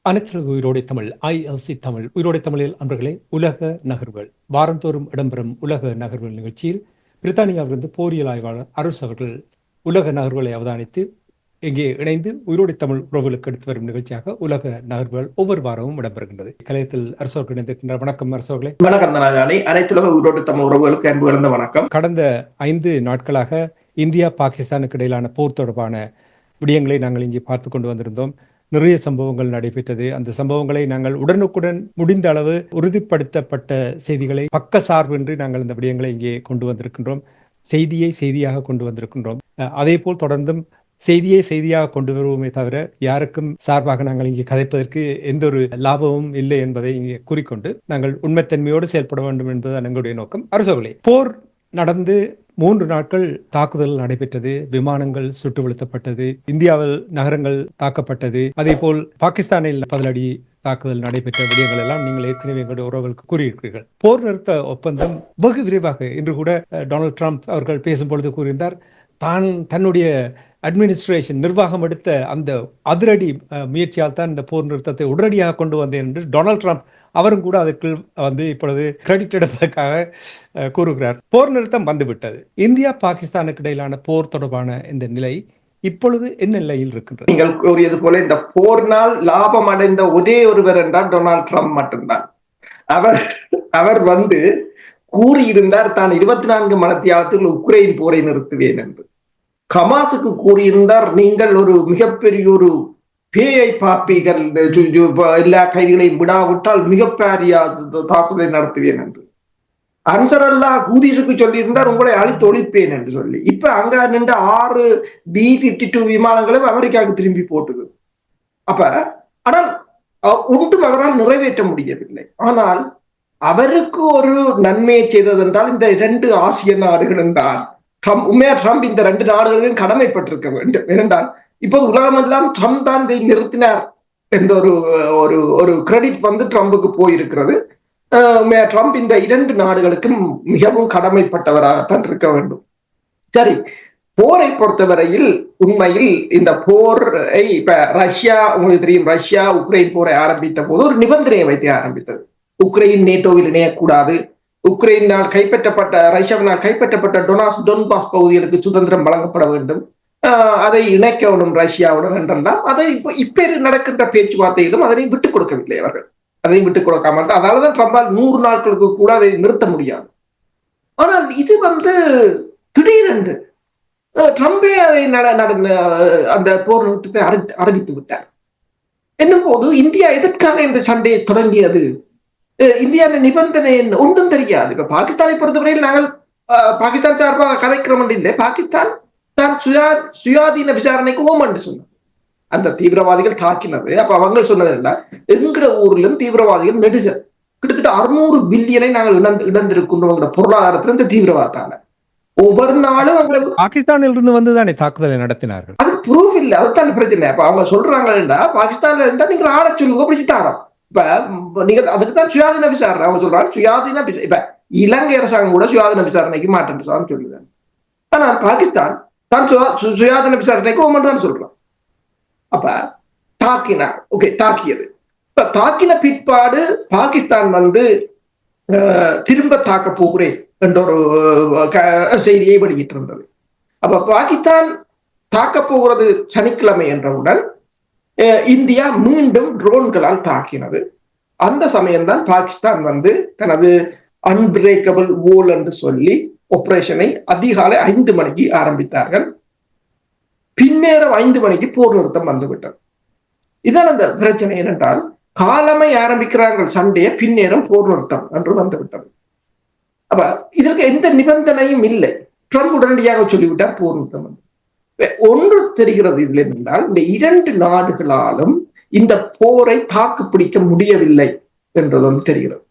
அனைத்து உயிரோடை தமிழ் ILC தமிழ் உயிரோடை தமிழில் அன்பர்களே, உலக நகர்வுகள் வாரந்தோறும் இடம்பெறும் உலக நகர்வுகள் நிகழ்ச்சியில் பிரித்தானியாவிலிருந்து போரியல் ஆய்வாளர் அரசு அவர்கள் உலக நகர்வுகளை அவதானித்து இங்கே இணைந்து உயிரோடை தமிழ் உறவுகளுக்கு எடுத்து வரும் நிகழ்ச்சியாக உலக நகர்வுகள் ஒவ்வொரு வாரமும் இடம்பெறுகின்றது. கலையத்தில் அரசு அவர்கள் இணைந்திருக்கின்றார். வணக்கம் அரசு அவர்களே. வணக்கம் தனாஜானி. அனைத்து உலக உயிரோடு தமிழ் உறவுகளுக்கு அன்பு கலந்த வணக்கம். கடந்த 5 நாட்களாக இந்தியா பாகிஸ்தானுக்கு இடையிலான போர் தொடர்பான விடயங்களை நாங்கள் இங்கே பார்த்து கொண்டு வந்திருந்தோம். நிறைய சம்பவங்கள் நடைபெற்றது. அந்த சம்பவங்களை நாங்கள் உடனுக்குடன் முடிந்த அளவு உறுதிப்படுத்தப்பட்ட செய்திகளை பக்க சார்பின்றி நாங்கள் இந்த விடயங்களை இங்கே கொண்டு வந்திருக்கின்றோம். செய்தியை செய்தியாக கொண்டு வந்திருக்கின்றோம். அதே போல் தொடர்ந்தும் செய்தியை செய்தியாக கொண்டு வருவோமே தவிர யாருக்கும் சார்பாக நாங்கள் இங்கே கதைப்பதற்கு எந்த ஒரு லாபமும் இல்லை என்பதை இங்கே கூறிக்கொண்டு நாங்கள் உண்மைத்தன்மையோடு செயல்பட வேண்டும் என்பதுதான் எங்களுடைய நோக்கம். அரசோகளே, போர் நடந்து 3 நாட்கள் தாக்குதல் நடைபெற்றது. விமானங்கள் சுட்டு வீழ்த்தப்பட்டது. இந்தியாவில் நகரங்கள் தாக்கப்பட்டது. அதே போல் பாகிஸ்தானில் பதிலடி தாக்குதல் நடைபெற்ற விடயங்கள் எல்லாம் நீங்கள் ஏற்கனவே எங்களுடைய உறவுகளுக்கு கூறியிருக்கிறீர்கள். போர் நிறுத்த ஒப்பந்தம் வெகு விரைவாக இன்று கூட டொனால்ட் ட்ரம்ப் அவர்கள் பேசும்பொழுது கூறியிருந்தார், தன்னுடைய அட்மினிஸ்ட்ரேஷன் நிர்வாகம் எடுத்த அந்த அதிரடி முயற்சியால் தான் இந்த போர் நிறுத்தத்தை உடனடியாக கொண்டு வந்தேன் என்று டொனால்ட் ட்ரம்ப் அவரும் கூட அதற்கு இப்பொழுது கிரெடிட் எடுப்பதற்காக கூறுகிறார். போர் நிறுத்தம் வந்துவிட்டது. இந்தியா பாகிஸ்தானுக்கு இடையிலான போர் தொடர்பான இந்த நிலை இப்பொழுது என்ன நிலையில் இருக்கின்றது? நீங்கள் கூறியது போல இந்த போர்னால் லாபம் அடைந்த ஒரே ஒருவர் என்றால் டொனால்ட் ட்ரம்ப் மட்டும்தான். அவர் கூறியிருந்தார் தான் 24 மணித்தியாலத்தில் உக்ரைன் போரை நிறுத்துவேன் என்று. ஹமாஸுக்கு கூறியிருந்தார், நீங்கள் ஒரு மிகப்பெரிய ஒரு பேயை பார்ப்பீர்கள், எல்லா கைதிகளையும் விடாவிட்டால் மிகப்பெரிய தாக்குதலை நடத்துவேன் என்று. அன்சரல்லா ஹூதிஸுக்கு சொல்லியிருந்தார், உங்களை அழித்து ஒழிப்பேன் என்று சொல்லி. இப்ப அங்க நின்ற 6 B-52 விமானங்களும் அமெரிக்காவுக்கு திரும்பி போட்டுது. ஆனால் ஒன்றும் அவரால் நிறைவேற்ற முடியவில்லை. ஆனால் அவருக்கு ஒரு நன்மையை செய்ததென்றால் இந்த 2 ஆசிய நாடுகளும் தான். ட்ரம்ப் இந்த 2 நாடுகளுக்கும் கடமைப்பட்டிருக்க வேண்டும். ஏனென்றால் இப்போது உலகமெல்லாம் ட்ரம்ப் தான் இதை நிறுத்தினார் என்ற ஒரு கிரெடிட் ட்ரம்புக்கு போயிருக்கிறது. ட்ரம்ப் இந்த 2 நாடுகளுக்கும் மிகவும் கடமைப்பட்டவராகத்தான் இருக்க வேண்டும். சரி, போரை பொறுத்தவரையில் உண்மையில் இந்த போரை இப்ப ரஷ்யா, உங்களுக்கு தெரியும், ரஷ்யா உக்ரைன் போரை ஆரம்பித்த போது ஒரு நிபந்தனையை வைத்து ஆரம்பித்தது. உக்ரைன் நேட்டோவில் இணையக்கூடாது, உக்ரைனால் ரஷ்யாவினால் கைப்பற்றப்பட்ட டொன்பாஸ் பகுதிகளுக்கு சுதந்திரம் வழங்கப்பட வேண்டும், அதை இணைக்கணும் ரஷ்யாவுடன் என்றெல்லாம். அதை இப்ப நடக்கின்ற பேச்சுவார்த்தையிலும் அதனை விட்டுக் கொடுக்கவில்லை அவர்கள். அதையும் விட்டுக் கொடுக்காம, அதனாலதான் ட்ரம்பால் 100 நாட்களுக்கு கூட அதை நிறுத்த முடியாது. ஆனால் இது திடீரென்று ட்ரம்பே அதை அந்த போர் நிறுத்தத்தை அறிவித்து விட்டார். என்னும் போது இந்தியா எதற்காக இந்த சண்டையை தொடங்கியது? இந்தியாவின் நிபந்தனை ஒன்றும் தெரியாது. இப்ப பாகிஸ்தானை பொறுத்தவரையில் நாங்கள் பாகிஸ்தான் சார்பாக கதைக்கிறோம் இல்லை. பாகிஸ்தான் தான் சுயாதீன விசாரணைக்கு ஓம் என்று சொன்னது. அந்த தீவிரவாதிகள் தாக்கினது. அப்ப அவங்க சொன்னது என்ன, எங்கிற ஊர்ல தீவிரவாதிகள் நெடுக கிட்டத்தட்ட 600 பில்லியனை நாங்கள் இழந்திருக்கின்ற பொருளாதாரத்துல இந்த தீவிரவாதத்தால ஒவ்வொரு நாளும் பாகிஸ்தானில் இருந்து வந்துதானே தாக்குதலை நடத்தினார்கள். அதுக்கு ப்ரூஃப் இல்லை, அதுதான் பிரச்சனை. அப்ப அவங்க சொல்றாங்கன்னா பாகிஸ்தான்ல இருந்தா நீங்க ஆட சொல்லுங்க, பிடிச்சி தாரோம். இப்ப நீங்க அதுக்குதான் சுயாதீன விசாரணை அவங்க சொல்றாங்க. சுயாதீன இப்ப இலங்கை அரசாங்கம் கூட சுயாதீன விசாரணைக்கு மாட்டேன் சொல்லுங்க. ஆனால் பாகிஸ்தான் தான் சுயாதீன விசாரணைக்கு ஓமன் தான் சொல்றான். அப்ப தாக்கினார், ஓகே, தாக்கியது. இப்ப தாக்கின பிற்பாடு பாகிஸ்தான் திரும்ப தாக்க போகிறேன் என்ற ஒரு செய்தியை வெளியிட்டு இருந்தது. அப்ப பாகிஸ்தான் தாக்க போகிறது சனிக்கிழமை என்றவுடன் இந்தியா மீண்டும் ட்ரோன்களால் தாக்கினது. அந்த சமயம்தான் பாகிஸ்தான் தனது அன்பிரேக்கபிள் வோல் என்று சொல்லி ஆபரேஷனை அதிகாலை 5 மணிக்கு ஆரம்பித்தார்கள். பின்னேரம் 5 மணிக்கு போர் நிறுத்தம் வந்துவிட்டது. இதான் அந்த பிரச்சனை. என்னென்றால் காலமை ஆரம்பிக்கிறார்கள் சண்டையை, பின்னேரம் போர் நிறுத்தம் என்று வந்துவிட்டது. அப்ப இதற்கு எந்த நிபந்தனையும் இல்லை. ட்ரம்ப் உடனடியாக சொல்லிவிட்டார் போர் நிறுத்தம். ஒன்று தெரிகிறது இதில் என்றால், இந்த 2 நாடுகளாலும் இந்த போரை தாக்கு பிடிக்க முடியவில்லை. என்றது வந்து தெரிகிறது.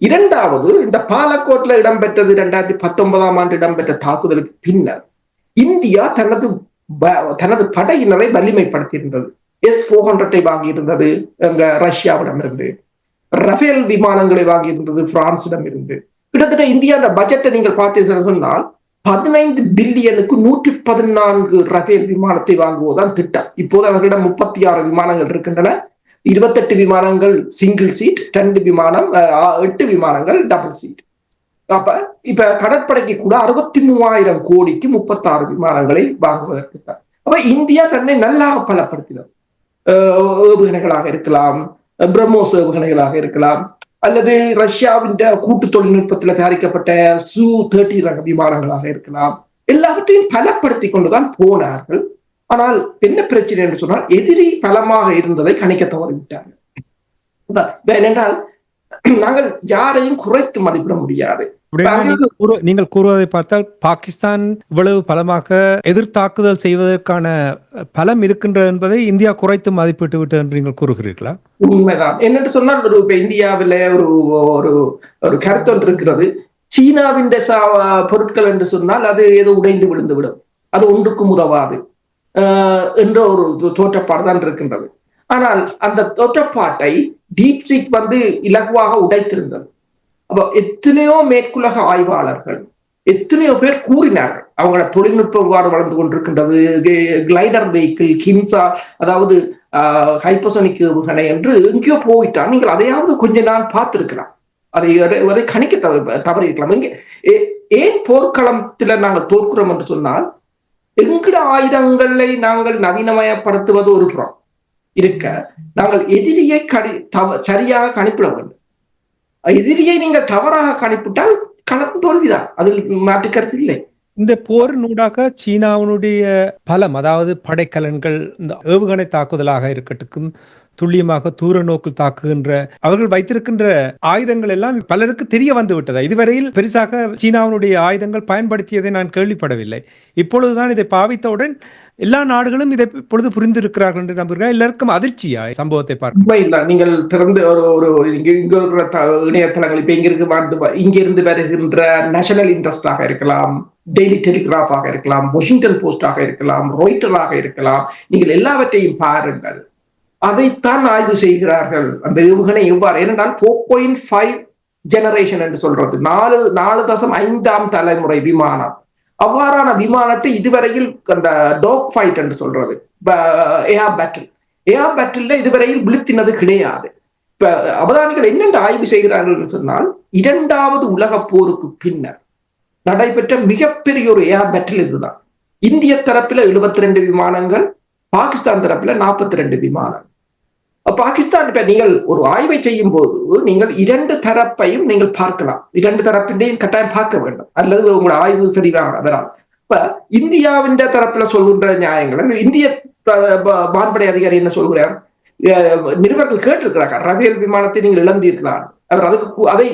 இரண்டாவது, இந்த பாலக்கோட்ல இடம்பெற்றது 2019ஆம் ஆண்டு இடம்பெற்ற தாக்குதலுக்கு பின்னர் இந்தியா தனது படையினரை வலிமைப்படுத்தியிருந்தது. S-400 வாங்கியிருந்தது ரஷ்யாவிடம் இருந்து, ரஃபேல் விமானங்களை வாங்கியிருந்தது பிரான்சிடம் இருந்து. கிட்டத்தட்ட இந்தியா அந்த பட்ஜெட்டை நீங்கள் பார்த்தீர்கள் சொன்னால் 15 பில்லியனுக்கு 114 ரஃபேல் விமானத்தை வாங்குவதுதான் திட்டம். இப்போது அவர்களிடம் 36 விமானங்கள் இருக்கின்றன. 28 விமானங்கள் சிங்கிள் சீட், 2 விமானம் 8 விமானங்கள் டபுள் சீட். அப்ப இப்ப கடற்படைக்கு கூட 63,000 கோடிக்கு 36 விமானங்களை வாங்குவதற்கு தான். அப்ப இந்தியா தன்னை நல்லா பலப்படுத்தினது. ஏவுகணைகளாக இருக்கலாம், பிரம்மோஸ் ஏவுகணைகளாக இருக்கலாம், அல்லது ரஷ்யாவின் கூட்டு தொழில்நுட்பத்தில் தயாரிக்கப்பட்ட Su-30 ரக விமானங்களாக இருக்கலாம். எல்லாவற்றையும் பலப்படுத்தி கொண்டுதான் போனார்கள். ஆனால் என்ன பிரச்சனை என்று சொன்னால் எதிரி பலமாக இருந்ததை கணிக்க தவறிவிட்டார்கள். ஏனென்றால் நாங்கள் யாரையும் குறைத்து மதிப்பிட முடியாது. நீங்கள் கூறுவதை பார்த்தால் பாகிஸ்தான் இவ்வளவு பலமாக எதிர்த்தாக்குதல் செய்வதற்கான பலம் இருக்கின்றது என்பதை இந்தியா குறைத்து மதிப்பிட்டு விட்டு என்று நீங்கள் கூறுகிறீர்களா? உண்மைதான். என்னென்று சொன்னால் இப்ப இந்தியாவில ஒரு கருத்து ஒன்று இருக்கிறது. சீனாவின் பொருட்கள் என்று சொன்னால் அது ஏதோ உடைந்து விழுந்து விடும், அது ஒன்றுக்கும் உதவாது என்ற ஒரு தோற்றப்பாடு தான் இருக்கின்றது. ஆனால் அந்த தோற்றப்பாட்டை டீப்சீக் வந்து இலகுவாக உடைத்திருந்தது. அப்போ எத்தனையோ மேற்குலக ஆய்வாளர்கள் எத்தனையோ பேர் கூறினார்கள் அவங்களோட தொழில்நுட்பம் எவ்வாறு வளர்ந்து கொண்டிருக்கின்றது, கிளைடர் வெஹிக்கிள், கிம்சா, அதாவது ஹைப்பர்சோனிக் ஏவுகணை என்று எங்கேயோ போயிட்டான். நீங்கள் அதையாவது கொஞ்ச நாள் பார்த்திருக்கலாம், அதை கணிக்க தவறியிருக்கலாம். ஏன் போர்க்களத்துல நாங்கள் தோற்கிறோம் என்று சொன்னால் எங்கட ஆயுதங்களை நாங்கள் நவீனமயப்படுத்துவது ஒரு புறம் இருக்க, நாங்கள் எதிரியை சரியாக கணிப்பிட வேண்டும். எதிரியை நீங்கள் தவறாக கணிப்பிட்டால் களம் தோல்விதான், அதில் மாற்று கருத்து இல்லை. இந்த போரினூடாக சீனாவினுடைய பலம், அதாவது படைக்கலன்கள், இந்த ஏவுகணை தாக்குதலாக இருக்கட்டும், துல்லியமாக தூர நோக்கில் தாக்குகின்ற அவர்கள் வைத்திருக்கின்ற ஆயுதங்கள் எல்லாம் பலருக்கு தெரிய வந்து விட்டதா? இதுவரையில் பெருசாக சீனாவினுடைய ஆயுதங்கள் பயன்படுத்தியதை நான் கேள்விப்படவில்லை. இப்பொழுதுதான் இதை பாவித்தவுடன் எல்லா நாடுகளும் இதை இப்பொழுது புரிந்திருக்கிறார்கள் என்று நம்புகிறேன். எல்லாருக்கும் அதிர்ச்சியா சம்பவத்தை பார்க்க? நீங்கள் திறந்து இங்க இருக்கிற இணையதளங்கள் இப்ப இங்கிருந்து வருகின்ற நேஷனல் இன்ட்ரெஸ்டாக இருக்கலாம், டெய்லி டெலிகிராஃபாக இருக்கலாம், வாஷிங்டன் போஸ்டாக இருக்கலாம், ராய்ட்டராக இருக்கலாம், நீங்கள் எல்லாவற்றையும் பாருங்கள். அதைத்தான் ஆய்வு செய்கிறார்கள். அந்த ஏவுகணை எவ்வாறு, ஏனென்றால் 4.5 ஜெனரேஷன் என்று சொல்றது 4.5ஆம் தலைமுறை விமானம். அவ்வாறான விமானத்தை இதுவரையில் அந்த டாக் ஃபைட் என்று சொல்றது ஏர் பேட்டில் இதுவரையில் வீழ்த்தினது கிடையாது. இப்ப அவதானிகள் என்னென்று ஆய்வு செய்கிறார்கள் என்று சொன்னால் 2வது உலக போருக்கு பின்னர் நடைபெற்ற மிகப்பெரிய ஒரு ஏர் பேட்டில் இதுதான். இந்திய தரப்புல 72 விமானங்கள், பாகிஸ்தான் தரப்புல 42 விமானம். பாகிஸ்தான் இப்ப நீங்கள் ஒரு ஆய்வை செய்யும் போது நீங்கள் 2 தரப்பையும் நீங்கள் பார்க்கலாம், 2 தரப்பின்றையும் கட்டாயம் பார்க்க வேண்டும், அல்லது உங்களோட ஆய்வு சரியாக வராது. இப்ப இந்தியாவின் தரப்புல சொல்கின்ற நியாயங்கள், இந்திய வான்படை அதிகாரி என்ன சொல்கிறார், நிருபர்கள் கேட்டிருக்கிறார்கள் ரஃபேல் விமானத்தை நீங்கள் இழந்தீர்களான். அவர் அதை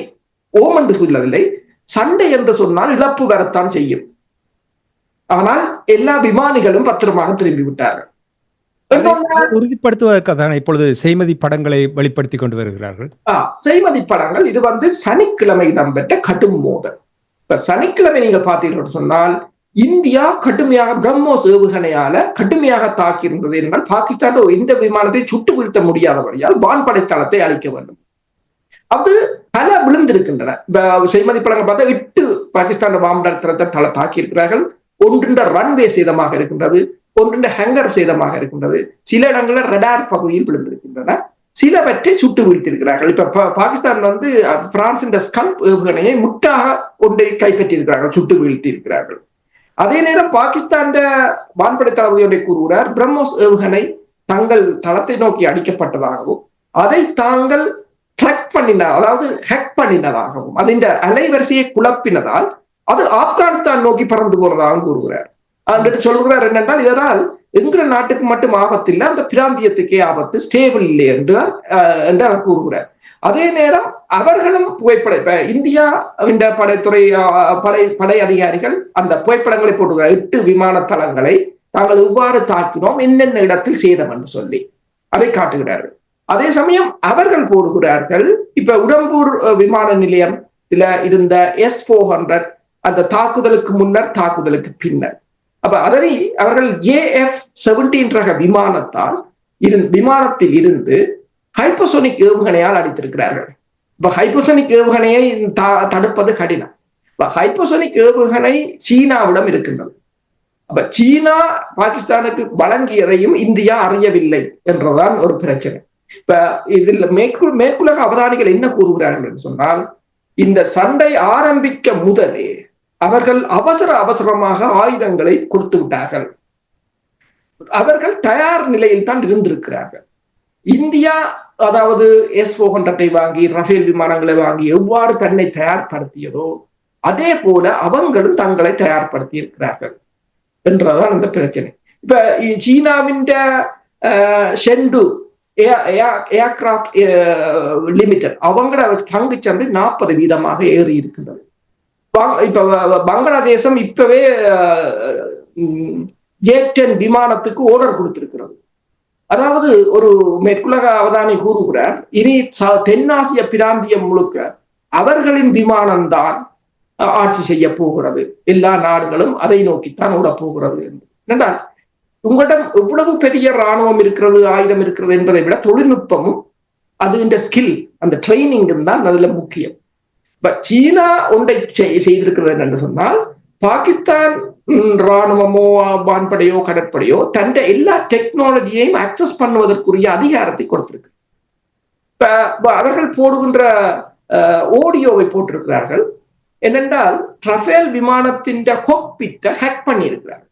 ஓமன்று சொல்லவில்லை. சண்டை என்று சொன்னால் இழப்பு வரத்தான் செய்யும், ஆனால் எல்லா விமானிகளும் பத்திரமாக திரும்பி விட்டார்கள். உறுதிப்படுத்துவதற்காக இப்பொழுது செய்மதி படங்களை வெளிப்படுத்தி கொண்டு வருகிறார்கள். செய்மதி படங்கள் இது வந்து சனிக்கிழமை இடம்பெற்ற கடும் மோதல். இப்ப சனிக்கிழமை நீங்க பார்த்தீர்கள் சொன்னால் இந்தியா கடுமையாக பிரம்மோஸ் ஏவுகணையால கடுமையாக தாக்கி இருந்தது. என்றால் பாகிஸ்தான் இந்த விமானத்தை சுட்டு வீழ்த்த முடியாதபடியால் வான்படை தளத்தை அழிக்க வேண்டும். அது பல விழுந்திருக்கின்றன. செய்மதி படங்கள் பார்த்தா 8 பாகிஸ்தான் வான்படை தளத்தை தாக்கி இருக்கிறார்கள். ஒன்றின் ரன்வே சேதமாக இருக்கின்றது, ஒன்றின் ஹேங்கர் சேதமாக இருக்கின்றது, சில இடங்களில் ரடார் பகுதியில் விழுந்திருக்கின்றன, சிலவற்றை சுட்டு வீழ்த்திருக்கிறார்கள். இப்ப பாகிஸ்தான் வந்து பிரான்சின் ஸ்கல்ப் ஏவுகணையை முற்றாக ஒன்றை கைப்பற்றி இருக்கிறார்கள், சுட்டு வீழ்த்தி இருக்கிறார்கள். அதே நேரம் பாகிஸ்தான் வான்படை தளபதி ஒன்றை கூறுகிறார், பிரம்மோஸ் ஏவுகணை தங்கள் தளத்தை நோக்கி அடிக்கப்பட்டதாகவும் அதை தாங்கள் ட்ராக் பண்ணினார், அதாவது ஹேக் பண்ணினதாகவும், அதன் அலைவரிசையை குழப்பினதால் அது ஆப்கானிஸ்தான் நோக்கி பறந்து போனதாக கூறுகிறார். சொல்லுகிறார் என்னென்றால் இதனால் எங்கிற நாட்டுக்கு மட்டும் ஆபத்து இல்லை, அந்த பிராந்தியத்துக்கே ஆபத்து, ஸ்டேபிள் இல்லை என்று அவர் கூறுகிறார். அதே நேரம் அவர்களும் புகைப்பட இந்தியா படைத்துறை படை அதிகாரிகள் அந்த புகைப்படங்களை போட்டுகிறார். 8 விமான தளங்களை நாங்கள் இவ்வாறு தாக்கினோம், என்னென்ன இடத்தில் சேதம் என்று சொல்லி அதை காட்டுகிறார்கள். அதே சமயம் அவர்கள் போடுகிறார்கள். இப்ப உடம்பூர் விமான நிலையத்தில் இருந்த S-400 அந்த தாக்குதலுக்கு முன்னர் தாக்குதலுக்கு பின்னர், அப்ப அதனை அவர்கள் AF-17 ரக விமானத்தில் இருந்து ஹைப்பர்சோனிக் ஏவுகணையால் அடித்திருக்கிறார்கள். இப்ப ஹைப்பர்சோனிக் ஏவுகணையை தடுப்பது கடினம். ஹைப்பர்சோனிக் ஏவுகணை சீனாவிடம் இருக்கின்றது. அப்ப சீனா பாகிஸ்தானுக்கு வழங்கியதையும் இந்தியா அறியவில்லை என்றுதான் ஒரு பிரச்சனை. இப்ப இதில் மேற்குலக அவதானிகள் என்ன கூறுகிறார்கள் என்று சொன்னால், இந்த சண்டை ஆரம்பிக்க முதலே அவர்கள் அவசரமாக ஆயுதங்களை கொடுத்து விட்டார்கள். அவர்கள் தயார் நிலையில் தான் இருந்திருக்கிறார்கள். இந்தியா அதாவது S-400 வாங்கி ரஃபேல் விமானங்களை வாங்கி எவ்வாறு தன்னை தயார்படுத்தியதோ அதே போல அவங்களும் தங்களை தயார்படுத்தி இருக்கிறார்கள் என்றதான் அந்த பிரச்சனை. இப்ப சீனாவின் ஷெண்டு ஏர்கிராப்ட் லிமிடெட் அவங்களோட பங்கு சந்தை 40% ஏறி இருக்கின்றது. இப்ப பங்களாதேசம் இப்பவே J-10 விமானத்துக்கு ஆர்டர் கொடுத்திருக்கிறது. அதாவது ஒரு மேற்குலக அவதானி கூறுகிறார், இனி தென்னாசிய பிராந்தியம் முழுக்க அவர்களின் விமானம்தான் ஆட்சி செய்ய போகிறது, எல்லா நாடுகளும் அதை நோக்கித்தான் ஓட போகிறது என்று. என்றால் உங்களிடம் எவ்வளவு பெரிய இராணுவம் இருக்கிறது, ஆயுதம் இருக்கிறது என்பதை விட தொழில்நுட்பமும் அது இந்த ஸ்கில், அந்த ட்ரைனிங்கும் தான் அதுல முக்கியம். சீனா ஒன்றை செய்திருக்கிறது என்று சொன்னால், பாகிஸ்தான் இராணுவமோ வான்படையோ கடற்படையோ தன் எல்லா டெக்னாலஜியையும் ஆக்சஸ் பண்ணுவதற்குரிய அதிகாரத்தை கொடுத்திருக்கு. அவர்கள் போடுகின்ற ஆடியோவை போட்டிருக்கிறார்கள். என்னென்றால் ரஃபேல் விமானத்தின் காக்பிட்டை ஹேக் பண்ணி இருக்கிறார்கள்.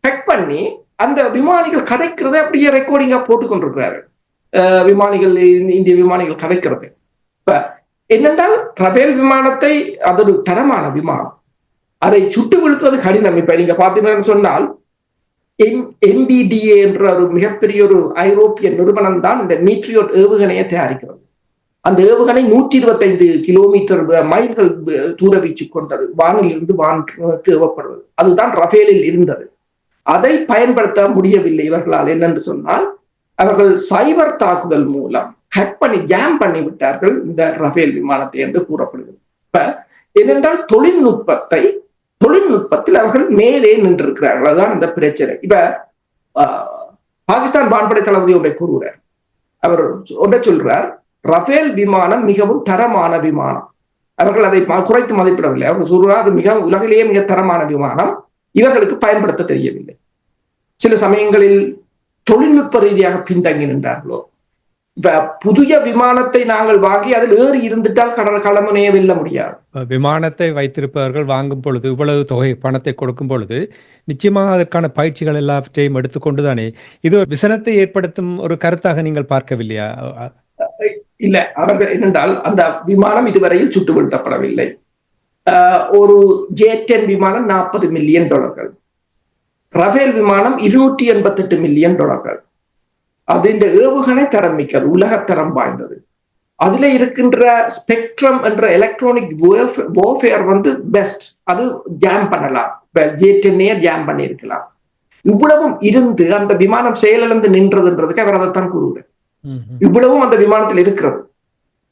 ஹேக் பண்ணி அந்த விமானிகள் கதைக்கிறதை அப்படியே ரெக்கார்டிங்கா போட்டுக் கொண்டிருக்கிறார்கள். இந்திய விமானிகள் கதைக்கிறது. என்னென்றால் ரஃபேல் விமானத்தை அது ஒரு தரமான விமானம், அதை சுட்டு வீழ்த்துவது கடினம். இப்ப நீங்க பாத்தீங்கன்னு சொன்னால் MBDA என்ற ஒரு மிகப்பெரிய ஒரு ஐரோப்பிய நிறுவனம் தான் இந்த மீட்ரியோட் ஏவுகணையை தயாரிக்கிறது. அந்த ஏவுகணை 125 கிலோமீட்டர் மைல்கள் தூர வீச்சு கொண்டது, வானில் இருந்து வானுக்கு ஏவப்படுவது. அதுதான் ரஃபேலில் இருந்தது. அதை பயன்படுத்த முடியவில்லை இவர்களால். என்னென்று சொன்னால், அவர்கள் சைபர் தாக்குதல் மூலம் ஹேக் பண்ணி ஜாம் பண்ணி விட்டார்கள் இந்த ரஃபேல் விமானத்தை என்று கூறப்படுகிறது. ஏனென்றால் தொழில்நுட்பத்தில் அவர்கள் மேலே நின்றிருக்கிறார்கள். அதுதான் இந்த பிரச்சனை. இப்ப பாகிஸ்தான் வான்படை தளபதி ஒன்றை கூறுகிறார். அவர் ஒன்றை சொல்றார், ரஃபேல் விமானம் மிகவும் தரமான விமானம். அவர்கள் அதை குறைத்து மதிப்பிடவில்லை. அவர்கள் சொல்றார், அது மிக உலகிலேயே மிக தரமான விமானம், இவர்களுக்கு பயன்படுத்த தெரியவில்லை. சில சமயங்களில் தொழில்நுட்ப ரீதியாக பின்தங்கி நின்றார்களோ. இப்ப புதிய விமானத்தை நாங்கள் வாங்கி அதில் ஏறி இருந்துட்டால் களமுனையை வெல்ல முடியாது. விமானத்தை வைத்திருப்பவர்கள் வாங்கும் பொழுது, இவ்வளவு தொகை பணத்தை கொடுக்கும் பொழுது நிச்சயமாக அதற்கான பயிற்சிகள் எல்லாவற்றையும் எடுத்துக்கொண்டுதானே இது ஒரு விசனத்தை ஏற்படுத்தும் ஒரு கருத்தாக நீங்கள் பார்க்கவில்லையா? இல்ல, அவர்கள் என்னென்றால் அந்த விமானம் இதுவரையில் சுட்டு வீழ்த்தப்படவில்லை. ஒரு J-10 விமானம் $40 மில்லியன், ரஃபேல் விமானம் $288 மில்லியன். அது இந்த ஏவுகணை தரம் மிக்கது, உலகத்தரம் வாய்ந்தது. அதுல இருக்கின்ற ஸ்பெக்ட்ரம் என்ற எலக்ட்ரானிக் வார்ஃபேர் பெஸ்ட். அது ஜாம் பண்ணலாம், J-10 ஜாம் பண்ணி இருக்கலாம். இவ்வளவும் இருந்து அந்த விமானம் செயலிழந்து நின்றதுன்றதுக்கு அவர் அதைத்தான் கூறுகிறார். இவ்வளவும் அந்த விமானத்தில் இருக்கிறது.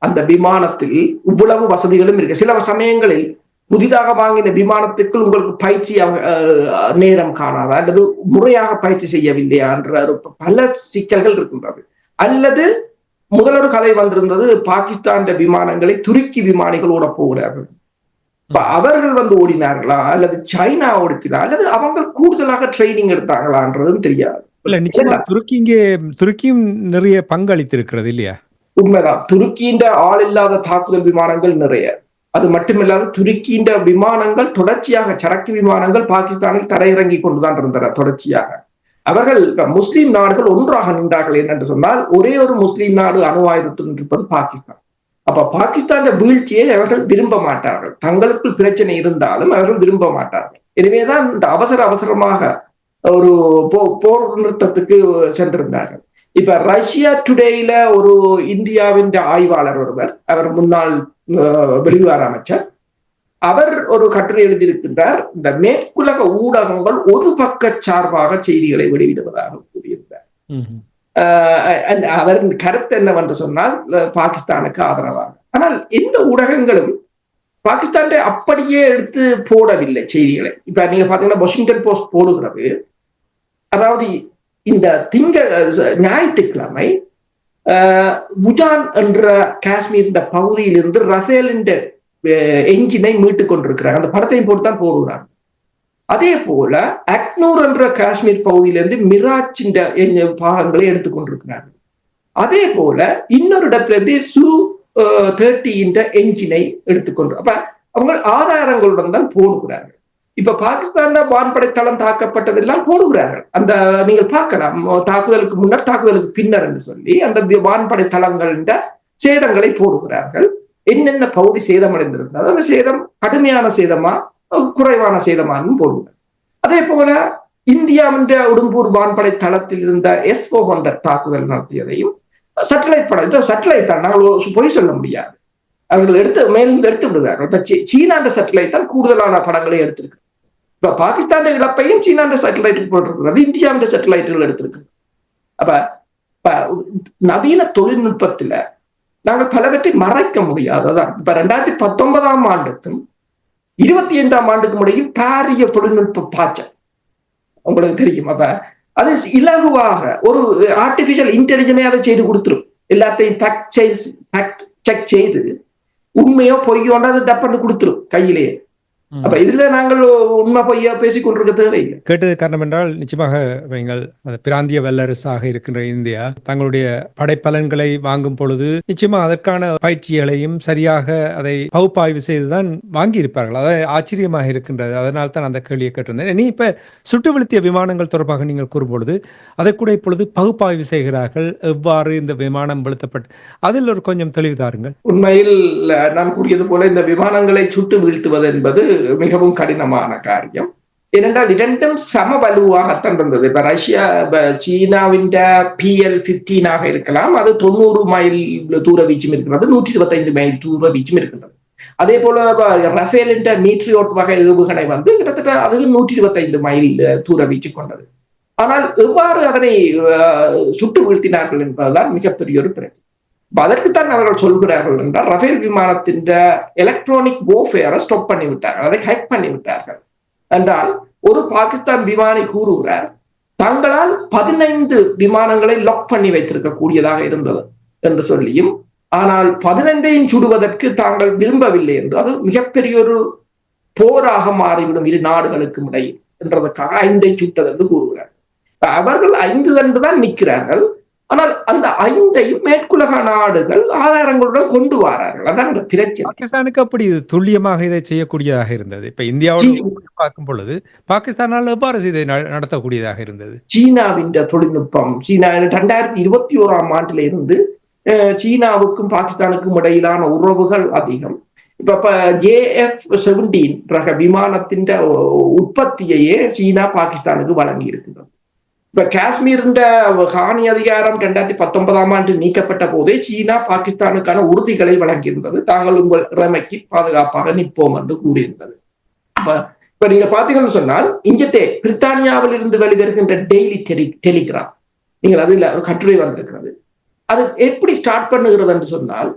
அந்த விமானத்தில் இவ்வளவு வசதிகளும் இருக்கு. சில சமயங்களில் புதிதாக வாங்கின விமானத்துக்குள் உங்களுக்கு பயிற்சி நேரம் காணாதா, அல்லது முறையாக பயிற்சி செய்யவில்லையா என்ற பல சிக்கல்கள் இருக்கின்றது. அல்லது முதலொரு கதை வந்திருந்தது, பாகிஸ்தான் விமானங்களை துருக்கி விமானிகள் ஓட போகிறார்கள். அவர்கள் ஓடினார்களா, அல்லது சைனா ஓடிக்கிறா, அல்லது அவங்க கூடுதலாக ட்ரைனிங் எடுத்தாங்களான்றதும் தெரியாது. இல்ல, நிச்சயமா துருக்கியும் நிறைய பங்களித்திருக்கிறது இல்லையா? உண்மைதான். துருக்கியின் ஆள் இல்லாத தாக்குதல் விமானங்கள் நிறைய. அது மட்டுமில்லாத துருக்கியின் விமானங்கள் தொடர்ச்சியாக, சரக்கு விமானங்கள் பாகிஸ்தானில் தரையிறங்கி கொண்டுதான் இருந்தன தொடர்ச்சியாக. அவர்கள் முஸ்லீம் நாடுகள் ஒன்றாக நின்றார்கள். என்னென்று சொன்னால், ஒரே ஒரு முஸ்லீம் நாடு அணு ஆயுதத்துடன் இருப்பது பாகிஸ்தான். அப்ப பாகிஸ்தான் வீழ்ச்சியை அவர்கள் விரும்ப மாட்டார்கள். தங்களுக்குள் பிரச்சனை இருந்தாலும் அவர்கள் விரும்ப மாட்டார்கள். எனவேதான் இந்த அவசரமாக ஒரு போர் நிறுத்தத்துக்கு சென்றிருந்தார்கள். இப்ப ரஷ்யா டுடேல ஒரு இந்தியாவின் ஆய்வாளர் ஒருவர், அவர் முன்னாள் வெளிவார அமைச்சர், அவர் ஒரு கட்டுரை எழுதியிருக்கின்றார். இந்த மேற்குலக ஊடகங்கள் ஒரு பக்க சார்பாக செய்திகளை வெளியிடுவதாக கூறியிருந்தார். அவரின் கருத்து என்னவென்று சொன்னால் பாகிஸ்தானுக்கு ஆதரவாக. ஆனால் எந்த ஊடகங்களும் பாகிஸ்தானை அப்படியே எடுத்து போடவில்லை செய்திகளை. இப்ப நீங்க பாத்தீங்கன்னா வாஷிங்டன் போஸ்ட் போடுகிறது, அதாவது இந்த ஞாயிற்றுக்கிழமை உஜான் என்ற காஷ்மீர் பகுதியிலிருந்து ரஃபேல் என்ஜினை மீட்டுக் கொண்டிருக்கிறாங்க. அந்த படத்தையும் போட்டுதான் போடுகிறாங்க. அதே போல அக்னூர் என்ற காஷ்மீர் பகுதியிலிருந்து மிராஜ் பாகங்களை எடுத்துக்கொண்டிருக்கிறார்கள். அதே போல இன்னொரு இடத்துல இருந்து Su-30 என்ஜினை எடுத்துக்கொண்டு அப்ப அவங்க ஆதாரங்களுடன் தான் போடுகிறார்கள். இப்ப பாகிஸ்தான் வான்படை தளம் தாக்கப்பட்டதெல்லாம் போடுகிறார்கள். அந்த நீங்கள் பார்க்கலாம், தாக்குதலுக்கு முன்னர் தாக்குதலுக்கு பின்னர் என்று சொல்லி அந்த வான்படை தளங்கள் சேதங்களை போடுகிறார்கள். என்னென்ன பகுதி சேதமடைந்திருந்தால் அந்த சேதம் கடுமையான சேதமா குறைவான சேதமானும் போடுகிறார். அதே போல இந்தியாவின் உடும்பூர் வான்படை தளத்தில் இருந்த S-400 தாக்குதல் நடத்தியதையும் சேட்டலைட் படம், சேட்டலைட் தான், நாங்கள் போய் சொல்ல முடியாது, அவர்கள் மேலிருந்து எடுத்து விடுகிறார்கள். இப்ப சீனாண்ட சேட்டலைட் தான் கூடுதலான படங்களை எடுத்திருக்கு. இப்ப பாகிஸ்தான் இழப்பையும் சீனாண்ட சேட்டலைட் போட்டிருக்கிறது, இந்தியாவின் சேட்டலைட்டுகள் எடுத்திருக்கு. அப்ப நவீன தொழில்நுட்பத்துல நாங்கள் பலவற்றை மறைக்க முடியாததான். இப்ப 2019 ஆண்டுக்கும் 25 ஆண்டுக்கும் இடையில் பாரிய தொழில்நுட்ப பாய்ச்சல் உங்களுக்கு தெரியும். அப்ப அது இலகுவாக ஒரு ஆர்டிபிஷியல் இன்டெலிஜென்ஸை அதை செய்து கொடுத்துரும். எல்லாத்தையும் செக் செய்து உண்மையோ பொய்யோன்னு அதை டப்பன்னு கொடுத்துரும் கையிலேயே. அப்ப இதுல நாங்கள் உண்மை பொய்யா பேசிக் கொண்டிருக்க தேவையில்லை. கேட்டது காரணம் என்றால் நிச்சயமாக நீங்கள் பிராந்திய வல்லரசாக இருக்கின்ற இந்தியா தங்களுடைய படைப்பலன்களை வாங்கும் பொழுது நிச்சயமா அதற்கான பயிற்சிகளையும் சரியாக அதை பகுப்பாய்வு செய்துதான் வாங்கி இருப்பார்கள். அதை ஆச்சரியமாக இருக்கின்றது. அதனால் தான் அந்த கேள்வியை கேட்டிருந்தேன். நீ இப்ப சுட்டு வீழ்த்திய விமானங்கள் தொடர்பாக நீங்கள் கூறும்பொழுது அதை கூட இப்பொழுது பகுப்பாய்வு செய்கிறார்கள். எவ்வாறு இந்த விமானம் வீழ்த்தப்பட்டு அதில் ஒரு கொஞ்சம் தெளிவு தாருங்கள். உண்மையில் நான் கூறியது போல இந்த விமானங்களை சுட்டு வீழ்த்துவது என்பது மிகவும் கடினமான காரியம். ஏனென்றால் இரண்டும் சம வலுவாகத்தான் இருந்தது. இப்ப ரஷ்யா சீனாவின் PL-15 இருக்கலாம், அது 90 மைல் தூர வீச்சும் இருக்கிறது, 125 மைல் தூர வீச்சும் இருக்கின்றது. அதே போல ரஃபேல் மீட்ரியோட் வகை ஏவுகணை கிட்டத்தட்ட அது 125 மைல் தூர வீச்சு கொண்டது. ஆனால் எவ்வாறு அதனை சுட்டு வீழ்த்தினார்கள் என்பதுதான் மிகப்பெரிய ஒரு பிரச்சனை. அதற்குத்தான் அவர்கள் சொல்கிறார்கள் என்றால் ரஃபேல் விமானத்தின் எலக்ட்ரானிக் வார்ஃபேரை ஸ்டாப் பண்ணி விட்டார்கள், அதை ஹேக் பண்ணி விட்டார்கள் என்றால் ஒரு பாகிஸ்தான் விமானி கூறுகிறார் தங்களால் 15 விமானங்களை லாக் பண்ணி வைத்திருக்க கூடியதாக இருந்தது என்று சொல்லியும், ஆனால் 15ஐயும் சுடுவதற்கு தாங்கள் விரும்பவில்லை என்று, அது மிகப்பெரிய ஒரு போராக மாறிவிடும் இரு நாடுகளுக்கும் இடையில் என்றதற்காக 5ஐ சுட்டது என்று கூறுகிறார். அவர்கள் 5 என்றுதான் நிற்கிறார்கள். ஆனால் அந்த 5ஐயும் மேற்குலக நாடுகள் ஆதாரங்களுடன் கொண்டு வரார்கள். அதான் அந்த பிரச்சனை. பாகிஸ்தானுக்கு அப்படி துல்லியமாக இதை செய்யக்கூடியதாக இருந்தது. இப்ப இந்தியாவோடு பார்க்கும் பொழுது பாகிஸ்தானால் எவ்வாறு இதை நடத்தக்கூடியதாக இருந்தது? சீனாவின் தொழில்நுட்பம், சீனா 2021 ஆண்டுல இருந்து சீனாவுக்கும் பாகிஸ்தானுக்கும் இடையிலான உறவுகள் அதிகம். இப்ப JF-17 ரக விமானத்தின் உற்பத்தியையே சீனா பாகிஸ்தானுக்கு வழங்கி இருக்கின்றது. இப்ப காஷ்மீர் காணி அதிகாரம் 2019 ஆண்டு நீக்கப்பட்ட போதே சீனா பாகிஸ்தானுக்கான உறுதிகளை வழங்கியிருந்தது. தாங்கள் உங்கள் இறைமைக்கு பாதுகாப்பாக நிற்போம் என்று கூறியிருந்தது. இப்ப நீங்க பாத்தீங்கன்னு சொன்னால் இங்கத்தே பிரித்தானியாவில் இருந்து வெளிவருகின்ற டெய்லி டெலிகிராம், நீங்கள் அதுல ஒரு கட்டுரை வந்திருக்கிறது. அது எப்படி ஸ்டார்ட் பண்ணுகிறது என்று சொன்னால்,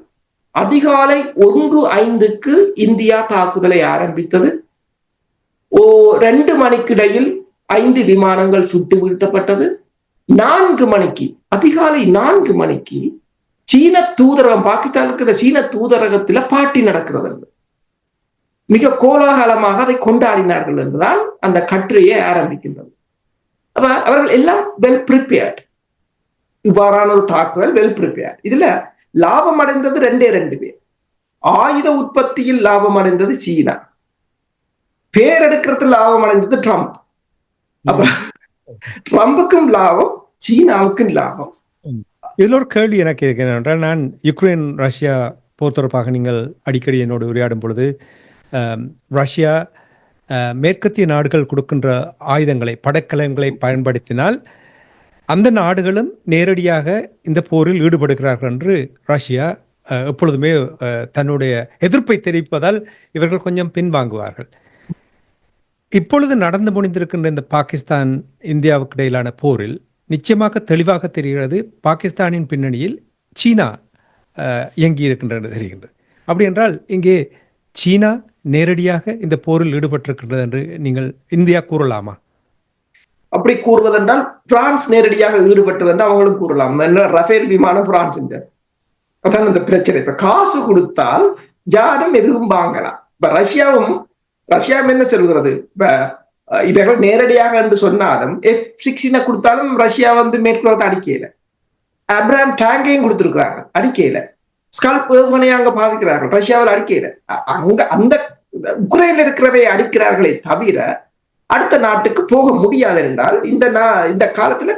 அதிகாலை 1:05 இந்தியா தாக்குதலை ஆரம்பித்தது. 2 மணிக்கிடையில் 5 விமானங்கள் சுட்டு வீழ்த்தப்பட்டது. 4 மணிக்கு, அதிகாலை 4 மணிக்கு சீன தூதரகம், பாகிஸ்தானுக்கு சீன தூதரகத்துல பார்ட்டி நடக்கிறது. மிக கோலாகலமாக அதை கொண்டாடினார்கள் என்றுதான் அந்த கட்டுரையை ஆரம்பிக்கின்றது. அப்ப அவர்கள் எல்லாம் வெல் ப்ரிப்பேர்ட். இவ்வாறான ஒரு தாக்குதல் வெல் ப்ரிப்பேர்ட். இதுல லாபம் அடைந்தது 2 பேர். ஆயுத உற்பத்தியில் லாபம் அடைந்தது சீனா, பேரெடுக்கிறது லாபம் அடைந்தது ட்ரம்ப். அப்ப ட்ரம்புக்கும் லாபம், சீனாவுக்கும் லாபம். இதுல ஒரு கேள்வி எனக்கு என்னவென்றால், நான் யுக்ரைன் ரஷ்யா போர் தொடர்பாக நீங்கள் அடிக்கடி என்னோடு உரையாடும் பொழுது ரஷ்யா மேற்கத்திய நாடுகள் கொடுக்கின்ற ஆயுதங்களை, படைக்கலன்களை பயன்படுத்தினால் அந்த நாடுகளும் நேரடியாக இந்த போரில் ஈடுபடுகிறார்கள் என்று ரஷ்யா எப்பொழுதுமே தன்னுடைய எதிர்ப்பை தெரிவிப்பதால் இவர்கள் கொஞ்சம் பின்வாங்குவார்கள். இப்பொழுது நடந்து முடிந்திருக்கின்ற இந்த பாகிஸ்தான் இந்தியாவுக்கு இடையிலான போரில் நிச்சயமாக தெளிவாக தெரிகிறது பாகிஸ்தானின் பின்னணியில் சீனா இயங்கி இருக்கின்றது தெரிகின்றது. அப்படி என்றால் இங்கே சீனா நேரடியாக இந்த போரில் ஈடுபட்டிருக்கின்றது என்று நீங்கள் இந்தியா கூறலாமா? அப்படி கூறுவதென்றால் பிரான்ஸ் நேரடியாக ஈடுபட்டது என்று அவங்களும் கூறலாம். ரஃபேல் விமானம் பிரான்ஸ். அதான் இந்த பிரச்சனை. இப்ப காசு கொடுத்தால் யாரும் எதுவும் வாங்கலாம். இப்ப ரஷ்யாவும் என்ன சொல்கிறது? இப்ப இவர்கள் நேரடியாக என்று சொன்னாலும் F-16 கொடுத்தாலும் ரஷ்யா மேற்கொள்ளத்தை அடிக்கையில, அப்ராம் டேங்கையும் கொடுத்திருக்கிறாங்க, அடிக்கையில ஸ்கல்ப் ஏவுகணையை அங்க பாவிக்கிறார்கள், ரஷ்யாவில் அடிக்கையில. அங்க அந்த உக்ரைன்ல இருக்கிறவை அடிக்கிறார்களே தவிர அடுத்த நாட்டுக்கு போக முடியாது என்றால் இந்த காலத்துல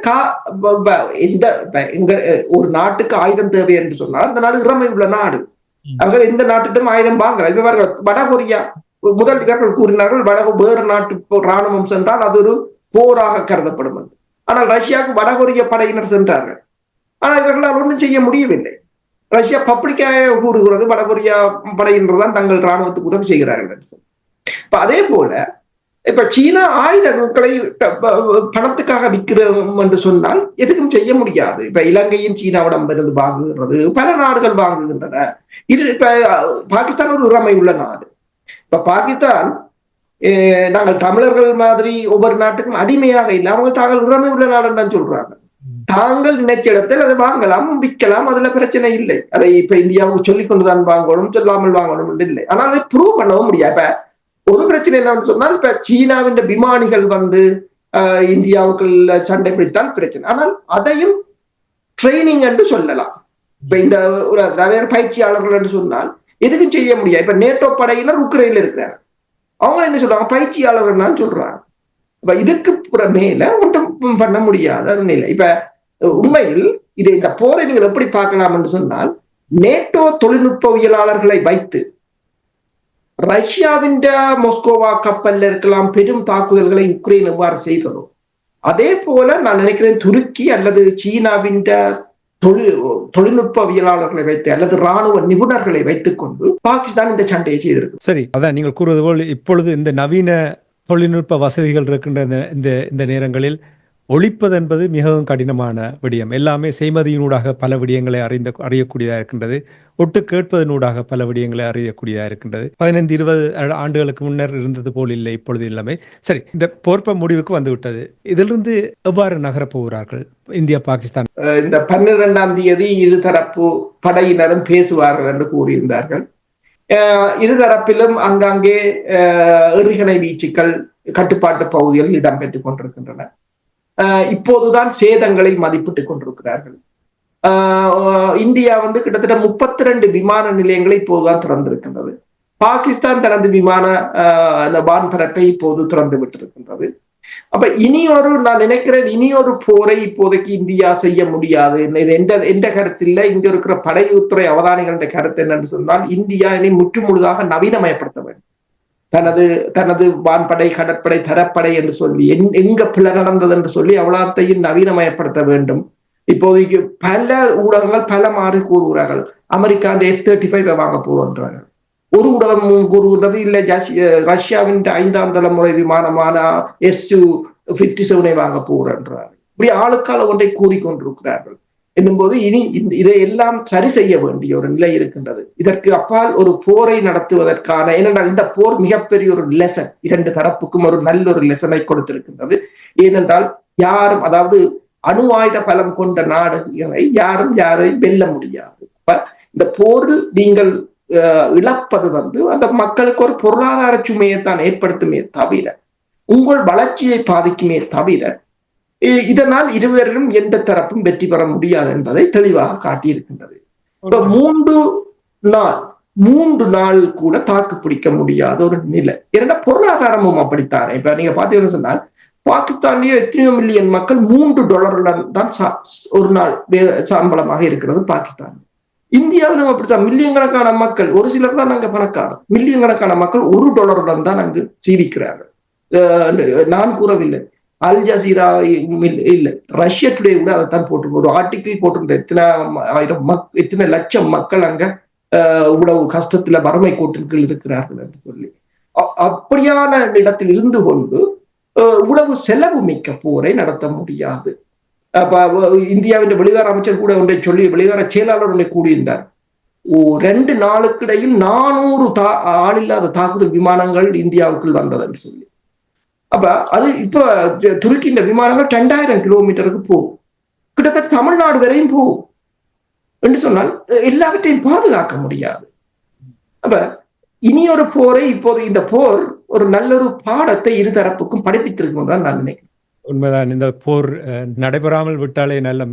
ஒரு நாட்டுக்கு ஆயுதம் தேவை என்று சொன்னால் அந்த நாடு இறமை உள்ள நாடு. அவர்கள் எந்த நாட்டிலும் ஆயுதம் வாங்குறாங்க. வடகொரியா முதல் இவர்கள் கூறினார்கள் வேறு நாட்டு ராணுவம் சென்றால் அது ஒரு போராக கருதப்படும் என்று. ஆனால் ரஷ்யாவுக்கு வடகொரிய படையினர் சென்றார்கள். ஆனால் இவர்களால் ஒன்றும் செய்ய முடியவில்லை. ரஷ்யா பப்ளிக்காக கூறுகிறது வடகொரியா படையினர் தான் தங்கள் ராணுவத்துக்கு உதவி செய்கிறார்கள். இப்ப அதே போல இப்ப சீனா ஆயுதங்களை பணத்துக்காக விற்கிறோம் என்று சொன்னால் எதுக்கும் செய்ய முடியாது. இப்ப இலங்கையும் சீனாவிடம் இருந்து வாங்குகிறது, பல நாடுகள் வாங்குகின்றன. இப்ப பாகிஸ்தான் ஒரு இறமை உள்ள நாடு. இப்ப பாகிஸ்தான் நாங்கள் தமிழர்கள் மாதிரி ஒவ்வொரு நாட்டுக்கும் அடிமையாக இல்லை, அவங்க தாங்கள் இறமை உள்ள நாடுன்னு தான் சொல்றாங்க. தாங்கள் நினைச்ச இடத்தில் அதை வாங்கலாம், விற்கலாம், அதுல பிரச்சனை இல்லை. அதை இப்ப இந்தியாவுக்கு சொல்லிக் கொண்டுதான் வாங்கணும், சொல்லாமல் வாங்கணும் இல்லை. ஆனால் அதை ப்ரூவ் பண்ணவும் முடியாது. இப்ப ஒரு பிரச்சனை என்னன்னு சொன்னால் இப்ப சீனாவின் விமானிகள் இந்தியாவுக்குள்ள சண்டை பிடித்தால் பிரச்சனை. ஆனால் அதையும் ட்ரைனிங் என்று சொல்லலாம். இப்ப இந்த ஒரு பயிற்சியாளர்கள் என்று சொன்னால் எதுக்கும் செய்ய முடியாது. இப்ப நேட்டோ படையினர் உக்ரைன்ல இருக்கிறார், அவங்க என்ன சொல்றாங்க, பயிற்சியாளர்கள் தான் சொல்றாங்க. இப்ப இதுக்கு மேல ஒன்றும் பண்ண முடியாத நிலை. இப்ப உண்மையில் இந்த போரை நீங்கள் எப்படி பார்க்கலாம் என்று சொன்னால், நேட்டோ தொழில்நுட்பவியலாளர்களை வைத்து ரஷ்யாவின் மொஸ்கோவா கப்பல்ல இருக்கலாம் பெரும் தாக்குதல்களை உக்ரைன் எவ்வாறு செய்ததோ அதே போல நான் நினைக்கிறேன் துருக்கி அல்லது சீனாவின் தொழில்நுட்பவியலாளர்களை வைத்து அல்லது ராணுவ நிபுணர்களை வைத்துக் கொண்டு பாகிஸ்தான் இந்த சண்டையை செய்திருக்கு. சரி, அதான் நீங்கள் கூறுவது போல் இப்பொழுது இந்த நவீன தொழில்நுட்ப வசதிகள் இருக்கின்ற இந்த நேரங்களில் ஒழிப்பது என்பது மிகவும் கடினமான விடயம். எல்லாமே செய்மதியினூடாக பல விடயங்களை அறியக்கூடியதாக இருக்கின்றது, ஒட்டு கேட்பதனூடாக பல விடயங்களை அறியக்கூடியதாக இருக்கின்றது. 15-20 ஆண்டுகளுக்கு முன்னர் இருந்தது போல் இல்லை இப்பொழுது எல்லாமே. சரி, இந்த போர்ப்ப முடிவுக்கு வந்துவிட்டது. இதிலிருந்து எவ்வாறு நகரப் போகிறார்கள் இந்தியா பாகிஸ்தான்? இந்த 12ஆம் தேதி இருதரப்பு படையினரும் பேசுவார்கள் என்று கூறியிருந்தார்கள். இருதரப்பிலும் அங்கங்கே எறிகணை வீச்சுக்கள் கட்டுப்பாட்டு பகுதிகளில் இடம்பெற்றுக் கொண்டிருக்கின்றன. இப்போதுதான் சேதங்களை மதிப்பிட்டுக் கொண்டிருக்கிறார்கள். இந்தியா கிட்டத்தட்ட 32 விமான நிலையங்களை இப்போதுதான் திறந்திருக்கின்றது. பாகிஸ்தான் தனது விமான வான்பரப்பை இப்போது திறந்து விட்டிருக்கின்றது. அப்ப நான் நினைக்கிறேன் இனியொரு போரை இப்போதைக்கு இந்தியா செய்ய முடியாது. இது எந்த கருத்தில் இங்க இருக்கிற படையுத்துறை அவதானிகளுடைய கருத்து என்னன்னு சொன்னால், இந்தியா இனி முற்றுமுழுதாக நவீனமயப்படுத்த வேண்டும். தனது வான்படை, கடற்படை, தரப்படை என்று சொல்லி எங்க பிள்ளை நடந்தது என்று சொல்லி அவ்வளத்தையும் நவீனமயப்படுத்த வேண்டும். இப்போதைக்கு பல ஊடகங்கள் பல மாறி கூறுகிறார்கள், அமெரிக்கா F-35 வாங்க போகின்றார்கள். ஒரு ஊடகம் கூறுகிறது இல்லை ரஷ்யாவின் 5ஆம் தலைமுறை விமானமான Su-57 வாங்க போகின்றார்கள். இப்படி ஆளுக்கால ஒன்றை கூறிக்கொண்டிருக்கிறார்கள். என்னும்போது இனி இதையெல்லாம் சரி செய்ய வேண்டிய ஒரு நிலை இருக்கின்றது. இதற்கு அப்பால் ஒரு போரை நடத்துவதற்கான, ஏனென்றால் இந்த போர் மிகப்பெரிய ஒரு லெசன், 2 தரப்புக்கும் ஒரு நல்ல ஒரு லெசனை கொடுத்திருக்கின்றது. ஏனென்றால் யாரும், அதாவது அணு ஆயுத பலம் கொண்ட நாடுகளை யாரையும் வெல்ல முடியாது. இந்த போரில் நீங்கள் இழப்பது அந்த மக்களுக்கு ஒரு பொருளாதார சுமையை தான் ஏற்படுத்துமே தவிர உங்கள் வளர்ச்சியை பாதிக்குமே தவிர இதனால் இருவரும் எந்த தரப்பும் வெற்றி பெற முடியாது என்பதை தெளிவாக காட்டியிருக்கின்றது. இப்ப 3 நாள் கூட தாக்கு பிடிக்க முடியாத ஒரு நிலை. ஏன்னா பொருளாதாரமும் அப்படித்தானே. இப்ப நீங்க பாத்தீங்கன்னு சொன்னால் பாகிஸ்தான்லயே எத்தனையோ மில்லியன் மக்கள் $3 தான் ஒரு நாள் சம்பளமாக இருக்கிறது பாகிஸ்தான். இந்தியாவிலும் அப்படித்தான் மில்லியன் கணக்கான மக்கள், ஒரு சிலர் தான் அங்க பணக்காரர், மில்லியன் கணக்கான மக்கள் $1 தான் அங்கு ஜீவிக்கிறார்கள். நான் கூறவில்லை, அல் ஜசீரா இல்ல, ரஷ்ய டுடே கூட அதைத்தான் போட்டு ஒரு ஆர்டிகிள் போட்டிருந்த எத்தனை லட்சம் மக்கள் அங்க இவ்வளவு கஷ்டத்துல வறுமை கோட்டிற்கு இருக்கிறார்கள் என்று சொல்லி. அப்படியான இடத்தில் இருந்து கொண்டு இவ்வளவு செலவு மிக்க போரை நடத்த முடியாது. இந்தியாவின் வெளிகார அமைச்சர் கூட ஒன்றை சொல்லி, வெளிகார செயலாளர் ஒன்றை கூறியிருந்தார். 2 நாளுக்கு இடையில் 400 ஆளில்லாத தாக்குதல் விமானங்கள் இந்தியாவுக்குள் வந்ததுன்னு சொல்லி. அப்ப அது இப்ப துருக்கியின் விமானங்கள் 2000 கிலோமீட்டருக்கு போகும், கிட்டத்தட்ட தமிழ்நாடு வரையும் போகும் என்று சொன்னால் எல்லாவற்றையும் பாதுகாக்க முடியாது. அப்ப இனி ஒரு போரை, இப்போது இந்த போர் ஒரு நல்ல ஒரு பாடத்தை இருதரப்புக்கும் படிப்பித்திருக்கும் தான் நான் நினைக்கிறேன். உண்மைதான். இந்த போர் நடைபெறாமல் விட்டாலே நல்ல.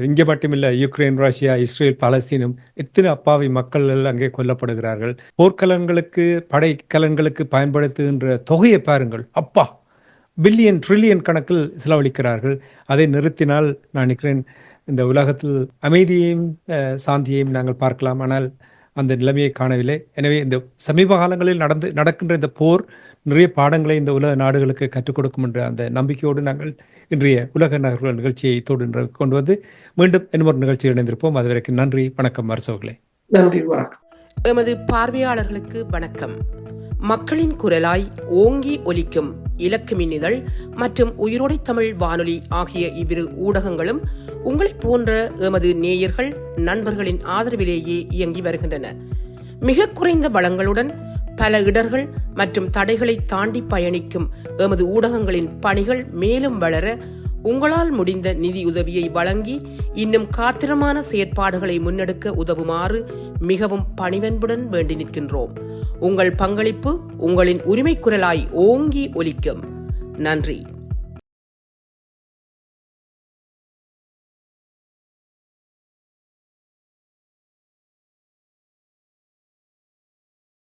இங்கே மட்டுமில்லை, யுக்ரைன், ரஷ்யா, இஸ்ரேல், பாலஸ்தீனம், எத்தனை அப்பாவி மக்கள் அங்கே கொல்லப்படுகிறார்கள். போர்க்கலன்களுக்கு, படைக்கலன்களுக்கு பயன்படுத்துகின்ற தொகையை பாருங்கள். அப்பா, பில்லியன் ட்ரில்லியன் கணக்கில் செலவழிக்கிறார்கள். அதை நிறுத்தினால் நான் நினைக்கிறேன் இந்த உலகத்தில் அமைதியையும் சாந்தியையும் நாங்கள் பார்க்கலாம். ஆனால் அந்த நிலைமையை காணவில்லை. எனவே இந்த சமீப காலங்களில் நடக்கின்ற இந்த போர் நிறைய பாடங்களை இந்த உலக நாடுகளுக்கு கற்றுக் கொடுக்கும் என்ற அந்த நம்பிக்கையோடு நாங்கள் இன்றைய உலக நகர்கள் நிகழ்ச்சியை கொண்டு வந்து மீண்டும் இன்னொரு நிகழ்ச்சியில் இணைந்திருப்போம். அதுவரைக்கும் நன்றி, வணக்கம் அரசோர்களே. நன்றி, வணக்கம். எமது பார்வையாளர்களுக்கு வணக்கம். மக்களின் குரலாய் ஓங்கி ஒலிக்கும் இலக்கு மின்னிதழ் மற்றும் உயிரோடை தமிழ் வானொலி ஆகிய இவ்விரு ஊடகங்களும் உங்களைப் போன்ற எமது நேயர்கள், நண்பர்களின் ஆதரவிலேயே இயங்கி வருகின்றன. மிக குறைந்த வளங்களுடன் பல இடர்கள் மற்றும் தடைகளை தாண்டி பயணிக்கும் எமது ஊடகங்களின் பணிகள் மேலும் வளர உங்களால் முடிந்த நிதியுதவியை வழங்கி இன்னும் காத்திரமான செயற்பாடுகளை முன்னெடுக்க உதவுமாறு மிகவும் பணிவன்புடன் வேண்டி நிற்கின்றோம். உங்கள் பங்களிப்பு உங்களின் உரிமை குரலாய் ஓங்கி ஒலிக்கும். நன்றி.